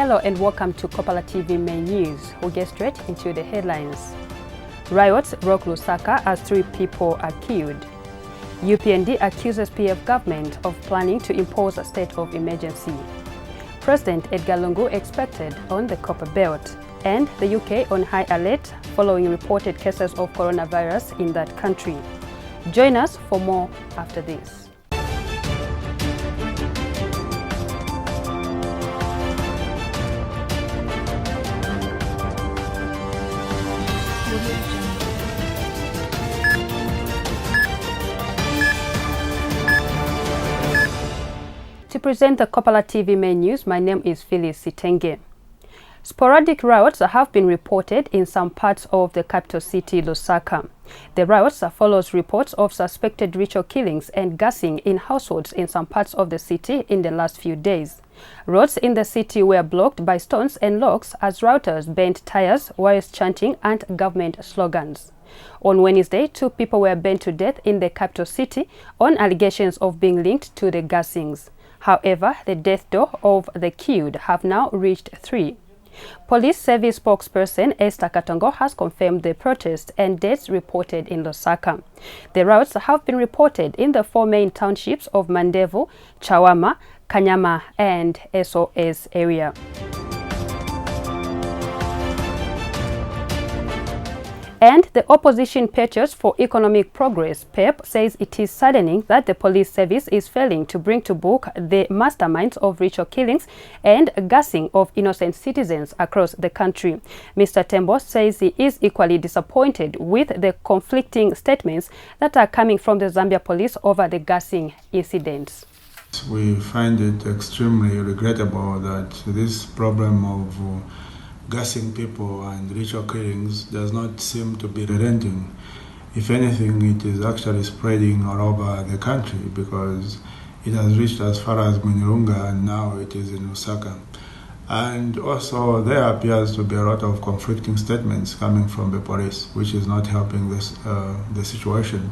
Hello and welcome to Kopala TV main news. We'll get straight into the headlines. Riots rock Lusaka as 3 people are killed. UPND accuses PF government of planning to impose a state of emergency. President Edgar Longo expected on the Copper Belt. And the UK on high alert following reported cases of coronavirus in that country. Join us for more after this. To present the Kopala TV main news, my name is Phyllis Sitenge. Sporadic riots have been reported in some parts of the capital city, Lusaka. The riots follows reports of suspected ritual killings and gassing in households in some parts of the city in the last few days. Roads in the city were blocked by stones and logs as rioters bent tires whilst chanting anti-government slogans. On Wednesday, 2 people were burnt to death in the capital city on allegations of being linked to the gassings. However, the death toll of the killed have now reached 3. Police service spokesperson Esther has confirmed the protest and deaths reported in Lusaka. The riots have been reported in the 4 main townships of Mandevu, Chawama, Kanyama and SOS area. And the opposition Patriots for Economic Progress, PEP, says it is saddening that the police service is failing to bring to book the masterminds of ritual killings and gassing of innocent citizens across the country. Mr. Tembo says he is equally disappointed with the conflicting statements that are coming from the Zambia police over the gassing incidents. We find it extremely regrettable that this problem of gassing people and ritual killings does not seem to be relenting. If anything, it is actually spreading all over the country because it has reached as far as Munyurunga and now it is in Lusaka. And also there appears to be a lot of conflicting statements coming from the police, which is not helping the situation.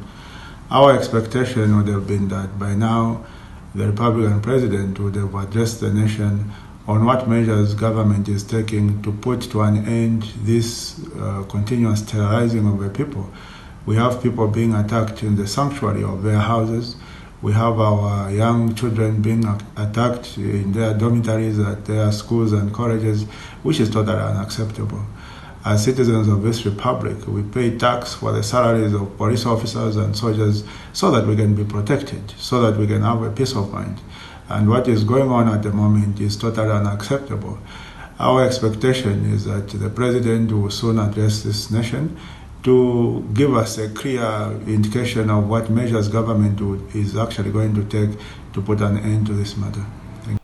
Our expectation would have been that by now the Republican president would have addressed the nation on what measures government is taking to put to an end this continuous terrorizing of the people. We have people being attacked in the sanctuary of their houses. We have our young children being attacked in their dormitories at their schools and colleges, which is totally unacceptable. As citizens of this republic, we pay tax for the salaries of police officers and soldiers so that we can be protected, so that we can have a peace of mind. And what is going on at the moment is totally unacceptable. Our expectation is that the president will soon address this nation to give us a clear indication of what measures government is actually going to take to put an end to this matter.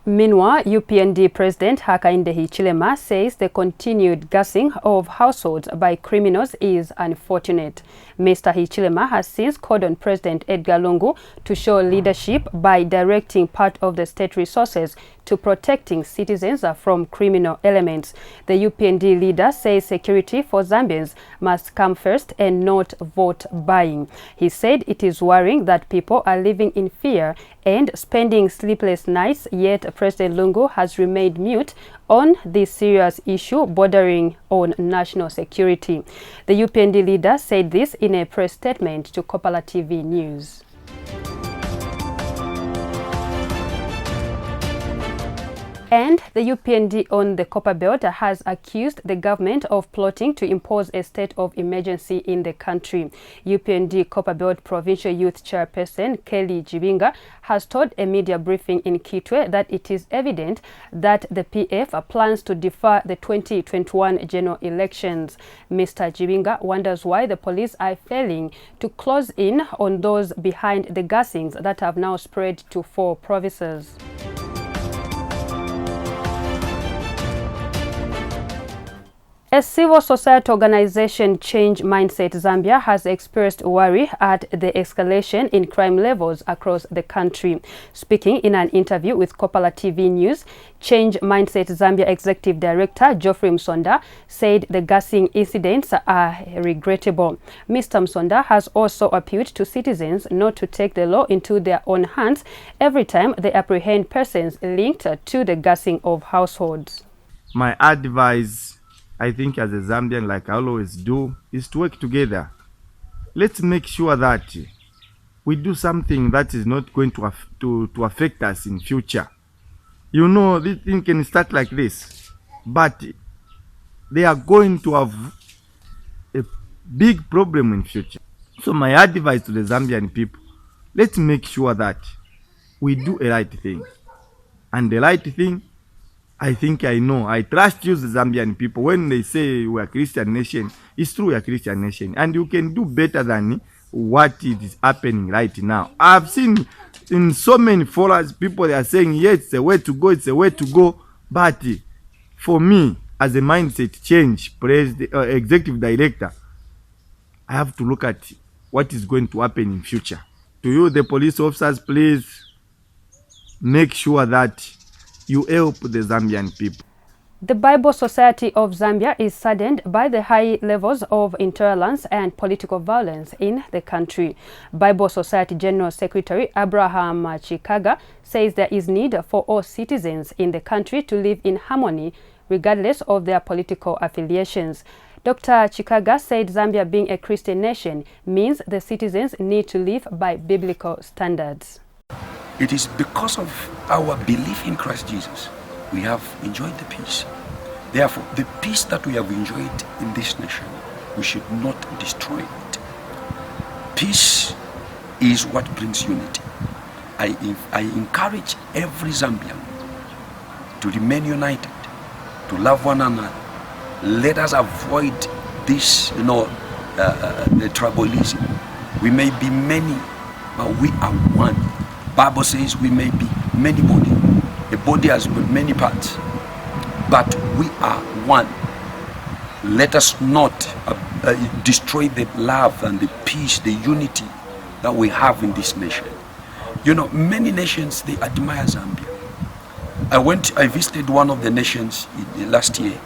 Meanwhile, UPND President Hakainde Hichilema says the continued gassing of households by criminals is unfortunate. Mr. Hichilema has since called on President Edgar Longo to show leadership by directing part of the state resources to protecting citizens from criminal elements. The UPND leader says security for Zambians must come first and not vote buying. He said it is worrying that people are living in fear and spending sleepless nights, yet President Longo has remained mute on this serious issue bordering on national security. The UPND leader said this in a press statement to Kopala TV News. And the UPND on the Copper Belt has accused the government of plotting to impose a state of emergency in the country. UPND Copper Belt Provincial Youth Chairperson Kelly Jibinga has told a media briefing in Kitwe that it is evident that the PF plans to defer the 2021 general elections. Mr. Jibinga wonders why the police are failing to close in on those behind the gassings that have now spread to 4 provinces. A civil society organization, Change Mindset Zambia, has expressed worry at the escalation in crime levels across the country. Speaking in an interview with Kopala TV News, Change Mindset Zambia Executive Director Geoffrey Msonda said the gassing incidents are regrettable. Mr. Msonda has also appealed to citizens not to take the law into their own hands every time they apprehend persons linked to the gassing of households. My advice, I think as a Zambian, like I always do, is to work together. Let's make sure that we do something that is not going to affect us in future. You know, this thing can start like this, but they are going to have a big problem in future. So my advice to the Zambian people, let's make sure that we do a right thing. And the right thing, I think I know. I trust you, the Zambian people. When they say we are a Christian nation, it's true we are a Christian nation. And you can do better than what is happening right now. I've seen in so many forums, people they are saying, yes, it's a way to go, it's a way to go. But for me, as a mindset change, executive director, I have to look at what is going to happen in future. To you, the police officers, please make sure that you help the Zambian people. The Bible Society of Zambia is saddened by the high levels of intolerance and political violence in the country. Bible Society General Secretary Abraham Chikaga says there is need for all citizens in the country to live in harmony regardless of their political affiliations. Dr. Chikaga said Zambia being a Christian nation means the citizens need to live by biblical standards. It is because of our belief in Christ Jesus we have enjoyed the peace. Therefore, the peace that we have enjoyed in this nation, we should not destroy it. Peace is what brings unity. I encourage every Zambian to remain united, to love one another. Let us avoid this, the tribalism. We may be many, but we are one. Bible says we may be many bodies. A body has got many parts, but we are one. Let us not destroy the love and the peace, the unity that we have in this nation. You know, many nations, they admire Zambia. I visited one of the nations last year,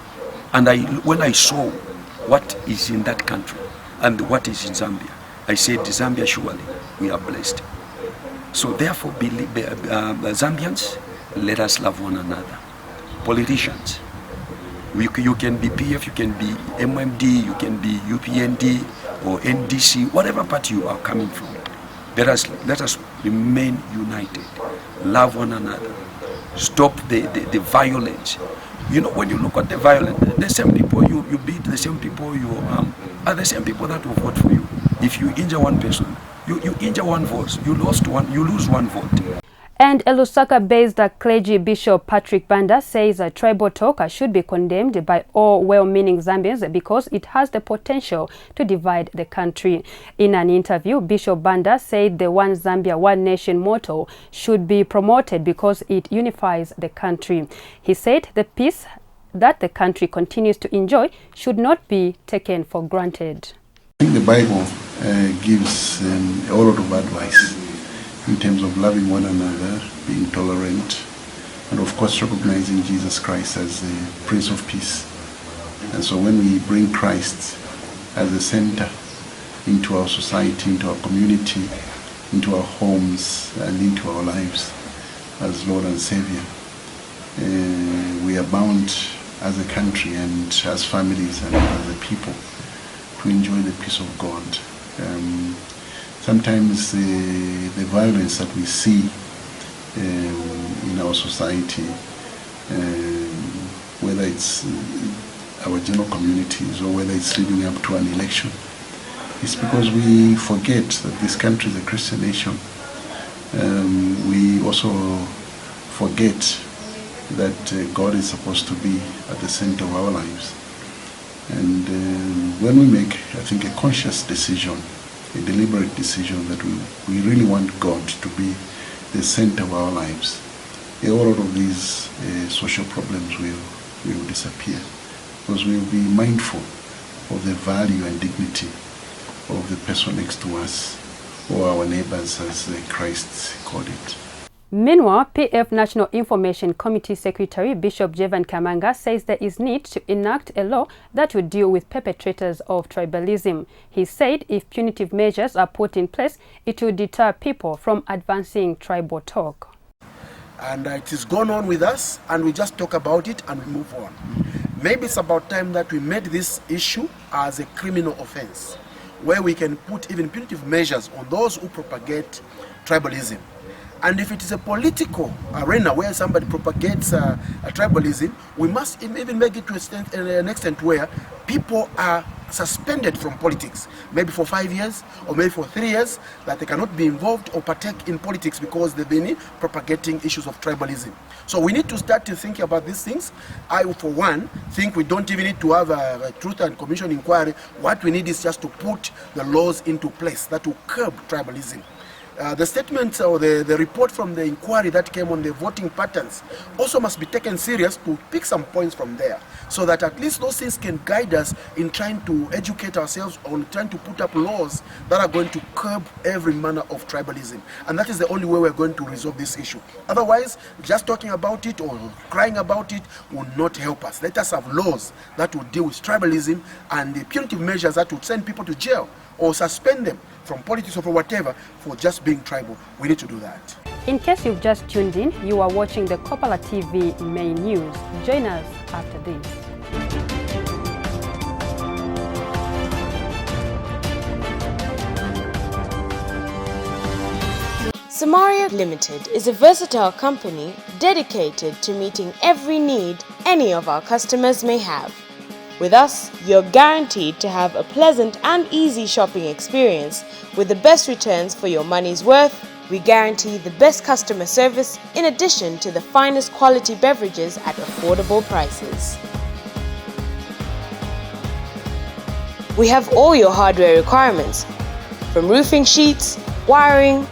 and when I saw what is in that country and what is in Zambia, I said, Zambia, surely we are blessed. So therefore, Zambians, let us love one another. Politicians, you can be PF, you can be MMD, you can be UPND or NDC, whatever party you are coming from. Let us remain united, love one another, stop the violence. You know, when you look at the violence, the same people you beat, the same people you are the same people that will vote for you. If you injure one person, you injure one vote, you lose one vote. And a Lusaka-based clergy Bishop Patrick Banda says tribal talk should be condemned by all well-meaning Zambians because it has the potential to divide the country. In an interview, Bishop Banda said the One Zambia One Nation motto should be promoted because it unifies the country. He said the peace that the country continues to enjoy should not be taken for granted. I think the Bible gives a lot of advice in terms of loving one another, being tolerant, and of course recognizing Jesus Christ as the Prince of Peace. And so when we bring Christ as the center into our society, into our community, into our homes, and into our lives as Lord and Savior, we are bound as a country and as families and as a people to enjoy the peace of God. Sometimes the violence that we see in our society, whether it's our general communities or whether it's leading up to an election, is because we forget that this country is a Christian nation. We also forget that God is supposed to be at the center of our lives. And when we make, I think, a conscious decision, a deliberate decision that we really want God to be the center of our lives, a lot of these social problems will disappear, because we will be mindful of the value and dignity of the person next to us or our neighbors, as Christ called it. Meanwhile, PF National Information Committee Secretary Bishop Jevan Kamanga says there is need to enact a law that would deal with perpetrators of tribalism. He said if punitive measures are put in place, it will deter people from advancing tribal talk. And it is gone on with us, and we just talk about it and we move on. Maybe it's about time that we made this issue as a criminal offense, where we can put even punitive measures on those who propagate tribalism. And if it is a political arena where somebody propagates a tribalism, we must even make it to an extent where people are suspended from politics, maybe for 5 years or maybe for 3 years, that they cannot be involved or partake in politics because they've been propagating issues of tribalism. So we need to start to think about these things. I, for one, think we don't even need to have a truth and commission inquiry. What we need is just to put the laws into place that will curb tribalism. The statements or the report from the inquiry that came on the voting patterns also must be taken serious, to pick some points from there, so that at least those things can guide us in trying to educate ourselves on trying to put up laws that are going to curb every manner of tribalism. And that is the only way we're going to resolve this issue. Otherwise, just talking about it or crying about it will not help us. Let us have laws that will deal with tribalism, and the punitive measures that would send people to jail or suspend them from politics or for whatever for just being tribal. We need to do that. In case you've just tuned in, you are watching the Kopala TV main news. Join us after this. Samari Limited is a versatile company dedicated to meeting every need any of our customers may have. With us, you're guaranteed to have a pleasant and easy shopping experience with the best returns for your money's worth. We guarantee the best customer service in addition to the finest quality beverages at affordable prices. We have all your hardware requirements, from roofing sheets, wiring,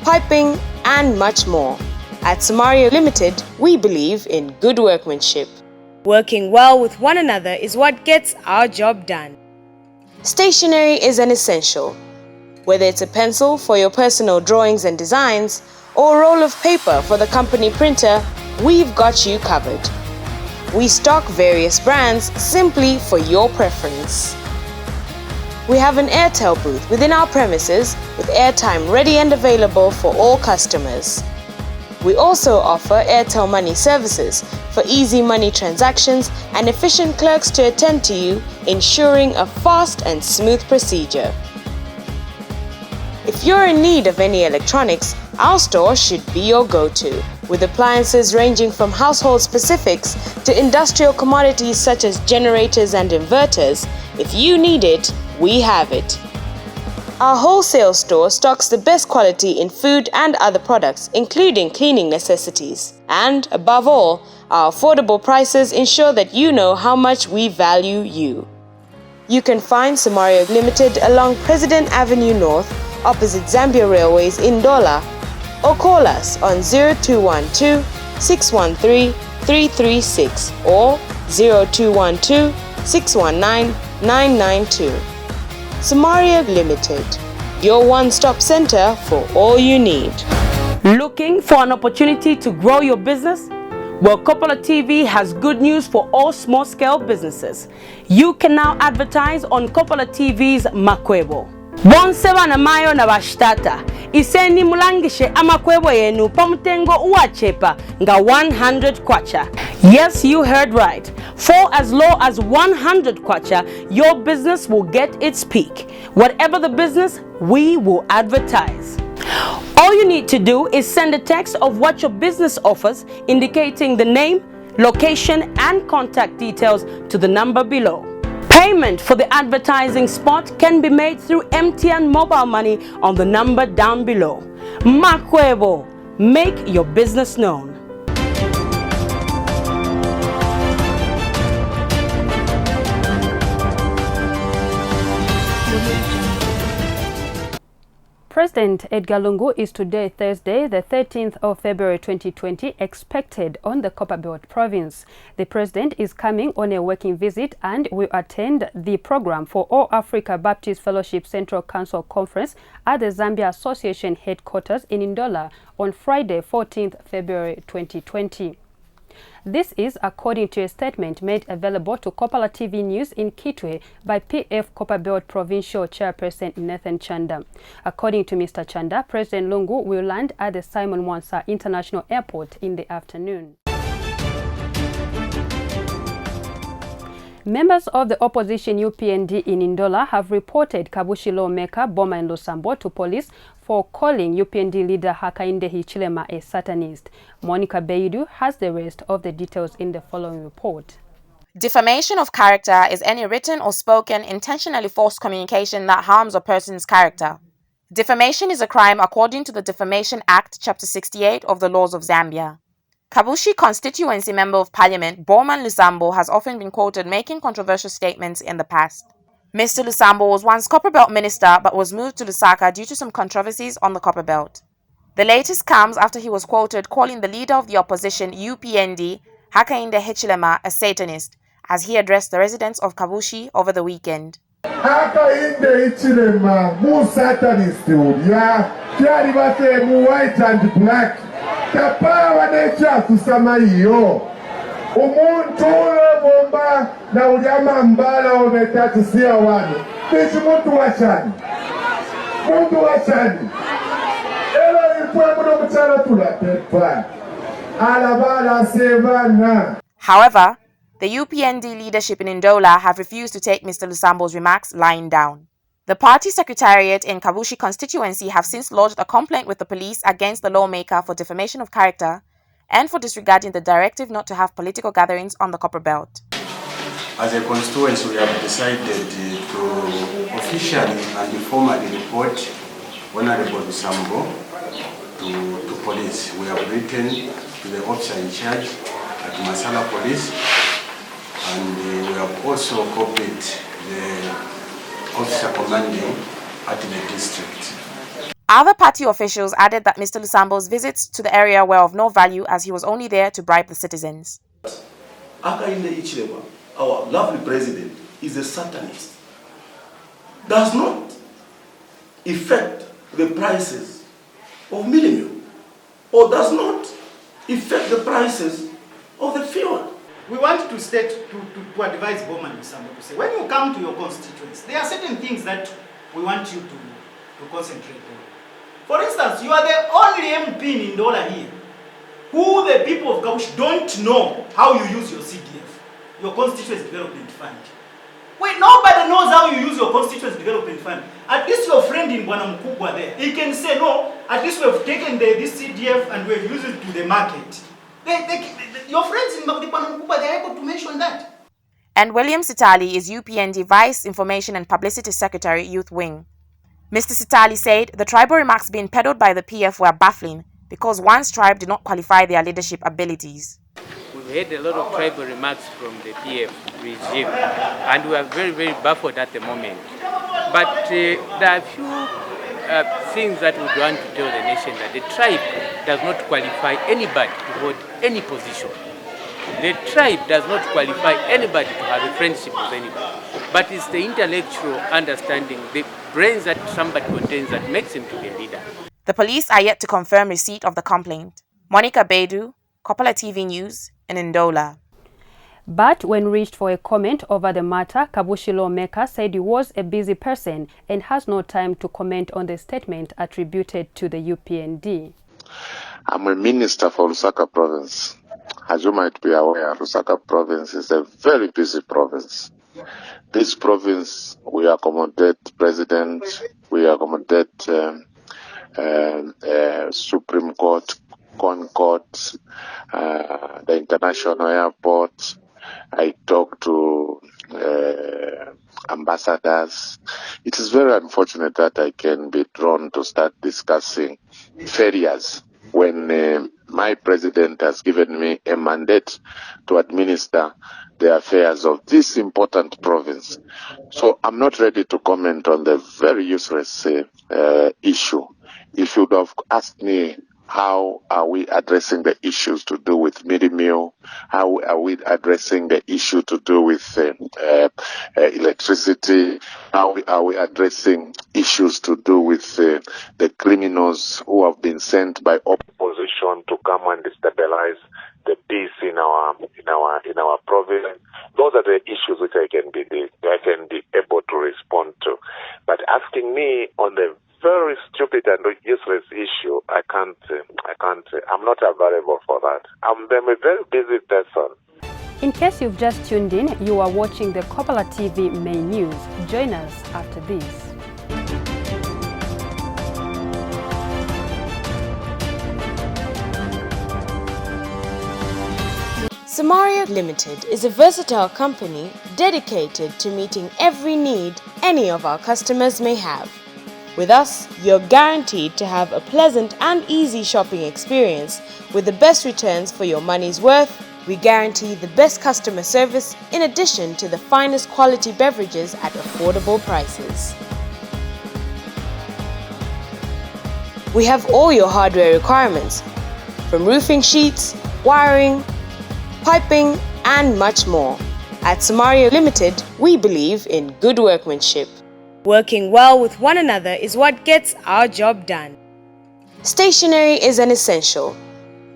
piping, and much more. At Samari Limited, we believe in good workmanship. Working well with one another is what gets our job done. Stationery is an essential. Whether it's a pencil for your personal drawings and designs, or a roll of paper for the company printer, we've got you covered. We stock various brands simply for your preference. We have an Airtel booth within our premises with airtime ready and available for all customers. We also offer Airtel Money services for easy money transactions and efficient clerks to attend to you, ensuring a fast and smooth procedure. If you're in need of any electronics, our store should be your go-to, with appliances ranging from household specifics to industrial commodities such as generators and inverters. If you need it, we have it. Our wholesale store stocks the best quality in food and other products, including cleaning necessities. And above all, our affordable prices ensure that you know how much we value you. You can find Samari Limited along President Avenue North, opposite Zambia Railways in Dola, or call us on 0212 613 336 or 0212 619 992. Samari Limited, your one-stop center for all you need. Looking for an opportunity to grow your business? Well, Kopala TV has good news for all small-scale businesses. You can now advertise on Kopala TV's Makwebo. Bonseba na mayo na bashtata. Iseni mulangishe amakwebo yenu pamutengo uachepa nga 100 kwacha. Yes, you heard right. For as low as 100 kwacha, your business will get its peak. Whatever the business, we will advertise. All you need to do is send a text of what your business offers, indicating the name, location, and contact details to the number below. Payment for the advertising spot can be made through MTN mobile money on the number down below. Makwebo, make your business known. President Edgar Longo is today, Thursday, the 13th of February 2020, expected on the Copperbelt province. The president is coming on a working visit and will attend the program for All Africa Baptist Fellowship Central Council Conference at the Zambia Association headquarters in Ndola on Friday, 14th February 2020. This is according to a statement made available to Kopala TV News in Kitwe by PF Copperbelt Provincial Chairperson Nathan Chanda. According to Mr. Chanda, President Longo will land at the Simon Mwansa International Airport in the afternoon. Members of the opposition UPND in Ndola have reported Kabushi lawmaker Boma Lusambo to police for calling UPND leader Hakainde Hichilema a Satanist. Monica Beidu has the rest of the details in the following report. Defamation of character is any written or spoken intentionally false communication that harms a person's character. Defamation is a crime according to the Defamation Act, Chapter 68 of the Laws of Zambia. Kabushi constituency member of parliament Boma Lusambo has often been quoted making controversial statements in the past. Mr. Lusambo was once Copperbelt minister but was moved to Lusaka due to some controversies on the Copperbelt. The latest comes after he was quoted calling the leader of the opposition UPND, Hakainde Hichilema, a Satanist, as he addressed the residents of Kabushi over the weekend. Hakainde Hichilema, mu Satanist, ya kyali bate mu white and black. Kapala necha Samari umuntu bomba na ulyama mbala ometatu siya wano kichi muntu wachani elo ifwe muno mchana tulapepa alabala sevana. However, the UPND leadership in Ndola have refused to take Mr. Lusambo's remarks lying down. The party secretariat in Kabushi constituency have since lodged a complaint with the police against the lawmaker for defamation of character and for disregarding the directive not to have political gatherings on the Copperbelt. As a constituency, we have decided to officially and formally report Honorable Lusambo to police. We have written to the officer in charge at Masala Police, and we have also copied the officer commanding at the district. Other party officials added that Mr. Lusambo's visits to the area were of no value as he was only there to bribe the citizens. Hakainde Hichilema, our lovely president, is a Satanist. Does not affect the prices of millennium or does not affect the prices of the fuel. We want to state, to advise Boma and Lusambo to say, when you come to your constituents, there are certain things that we want you to concentrate on. For instance, you are the only MP in Ndola here who the people of Kabushi don't know how you use your CDF, your Constituency Development Fund. Nobody knows how you use your Constituency Development Fund. At least your friend in Bwana Mkubwa there, he can say, no, at least we have taken this CDF and we have used it to the market. Your friends in Bwana Mkubwa, they are able to mention that. And William Sitali is UPND Vice Information and Publicity Secretary, Youth Wing. Mr. Sitali said the tribal remarks being peddled by the PF were baffling because one's tribe did not qualify their leadership abilities. We've heard a lot of tribal remarks from the PF regime and we are very, very baffled at the moment. But there are a few things that we want to tell the nation, that the tribe does not qualify anybody to hold any position. The tribe does not qualify anybody to have a friendship with anybody. But it's the intellectual understanding, the brains that somebody contains that makes him to be a leader. The police are yet to confirm receipt of the complaint. Monica Beidu, Kopala TV News in Ndola. But when reached for a comment over the matter, Kabushi lawmaker said he was a busy person and has no time to comment on the statement attributed to the UPND. I'm a minister for Lusaka province. As you might be aware, Lusaka province is a very busy province. This province, we accommodate president, we accommodate Supreme Court, Concourt, the international airport. I talk to ambassadors. It is very unfortunate that I can be drawn to start discussing failures when my president has given me a mandate to administer the affairs of this important province. So I'm not ready to comment on the very useless issue. If you would have asked me How are we addressing the issues to do with midi meal? How are we addressing the issue to do with electricity? How are we addressing issues to do with the criminals who have been sent by opposition to come and destabilize the peace in our province? Those are the issues which I can be able to respond to. But asking me on the very stupid and useless issue, I can't, I'm not available for that. I'm a very busy person. In case you've just tuned in, you are watching the Kopala TV main news. Join us after this. Samari Limited is a versatile company dedicated to meeting every need any of our customers may have. With us, you're guaranteed to have a pleasant and easy shopping experience with the best returns for your money's worth. We guarantee the best customer service in addition to the finest quality beverages at affordable prices. We have all your hardware requirements, from roofing sheets, wiring, piping, and much more. At Samari Limited, we believe in good workmanship. Working well with one another is what gets our job done. Stationery is an essential.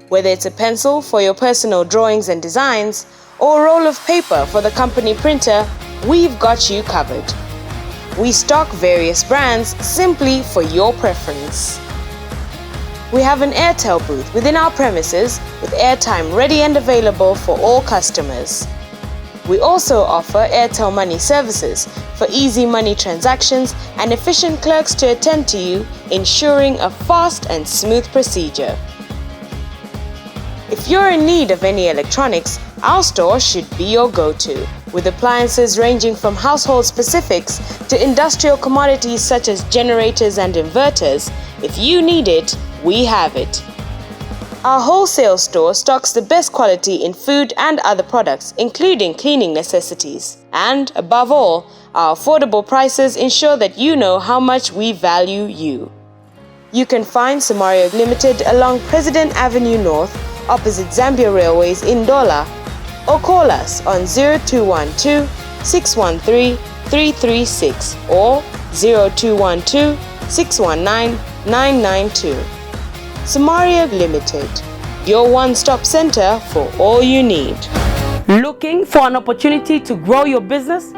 Whether it's a pencil for your personal drawings and designs, or a roll of paper for the company printer, we've got you covered. We stock various brands simply for your preference. We have an Airtel booth within our premises with airtime ready and available for all customers. We also offer Airtel Money services for easy money transactions and efficient clerks to attend to you, ensuring a fast and smooth procedure. If you're in need of any electronics, our store should be your go-to, with appliances ranging from household specifics to industrial commodities such as generators and inverters. If you need it, we have it. Our wholesale store stocks the best quality in food and other products, including cleaning necessities. And above all, our affordable prices ensure that you know how much we value you. You can find Samari Limited along President Avenue North, opposite Zambia Railways in Dola, or call us on 0212 613 336 or 0212 619 992. Samari Limited, your one-stop center for all you need. Looking for an opportunity to grow your business?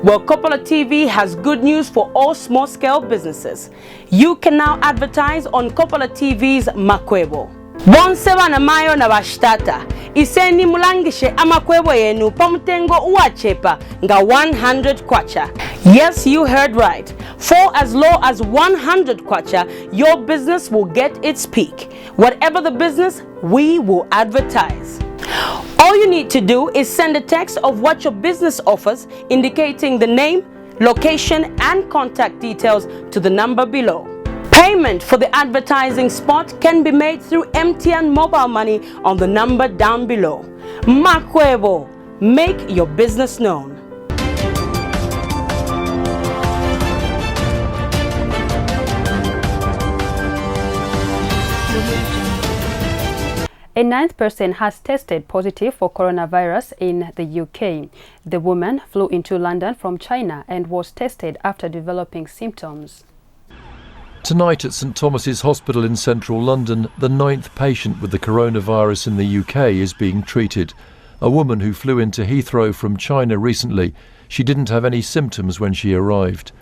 Well, Kopala TV has good news for all small-scale businesses. You can now advertise on Kopala TV's Makwebo. Bonseba na mayo na bashtata. Iseni mulangishe amakwebo yenu pamutengo uachepa nga 100 kwacha. Yes, you heard right. For as low as 100 kwacha, your business will get its peak. Whatever the business, we will advertise. All you need to do is send a text of what your business offers, indicating the name, location, and contact details to the number below. Payment for the advertising spot can be made through MTN mobile money on the number down below. Makwebo, make your business known. A ninth person has tested positive for coronavirus in the UK. The woman flew into London from China and was tested after developing symptoms. Tonight at St Thomas's Hospital in central London, the ninth patient with the coronavirus in the UK is being treated. A woman who flew into Heathrow from China recently. She didn't have any symptoms when she arrived.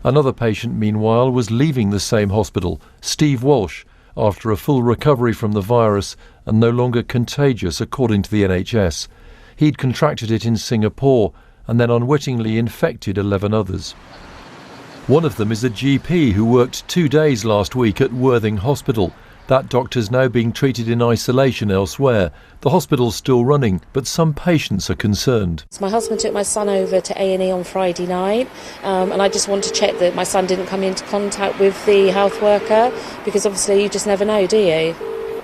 Another patient, meanwhile, was leaving the same hospital, Steve Walsh, after a full recovery from the virus and no longer contagious according to the NHS. He'd contracted it in Singapore and then unwittingly infected 11 others. One of them is a GP who worked 2 days last week at Worthing Hospital. That doctor's now being treated in isolation elsewhere. The hospital's still running, but some patients are concerned. So my husband took my son over to A&E on Friday night, and I just want to check that my son didn't come into contact with the health worker, because obviously you just never know, do you?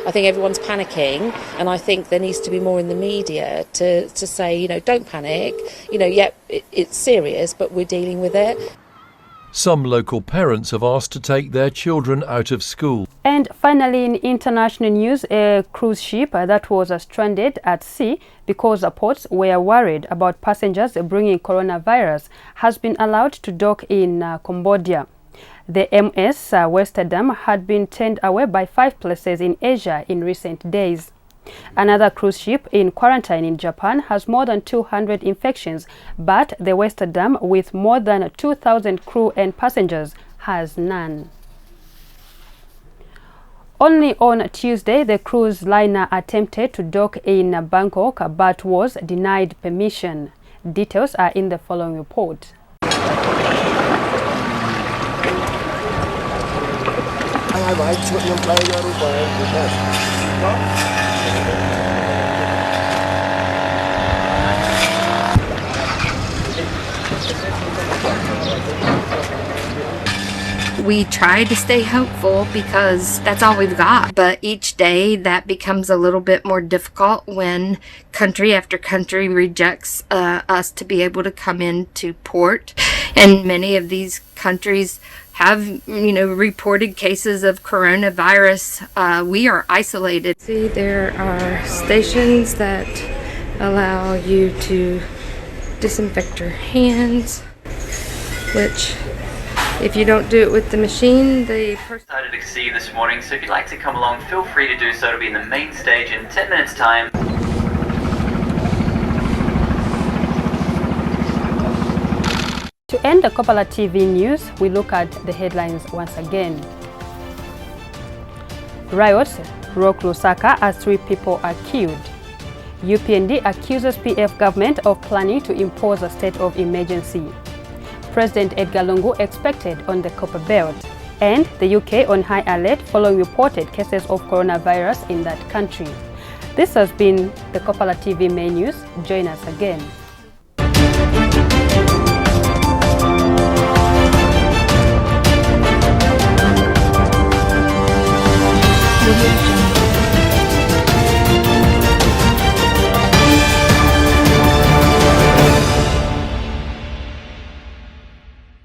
I think everyone's panicking, and I think there needs to be more in the media to say, don't panic. It's serious, but we're dealing with it. Some local parents have asked to take their children out of school. And finally, in international news, a cruise ship that was stranded at sea because ports were worried about passengers bringing coronavirus has been allowed to dock in Cambodia. The MS Westerdam had been turned away by 5 places in Asia in recent days. Another cruise ship in quarantine in Japan has more than 200 infections, but the Westerdam, with more than 2,000 crew and passengers, has none. Only on Tuesday, the cruise liner attempted to dock in Bangkok but was denied permission. Details are in the following report. We try to stay hopeful because that's all we've got. But each day that becomes a little bit more difficult when country after country rejects us to be able to come into port. And many of these countries have, reported cases of coronavirus. We are isolated. See, there are stations that allow you to disinfect your hands, which if you don't do it with the machine, the person... Excited to see you this morning, so if you'd like to come along, feel free to do so. It'll be in the main stage in 10 minutes' time. To end the Kopala TV news, we look at the headlines once again. Riots rock Lusaka as 3 people are killed. UPND accuses PF government of planning to impose a state of emergency. President Edgar Longo expected on the Copper Belt. And the UK on high alert following reported cases of coronavirus in that country. This has been the Kopala TV main news. Join us again.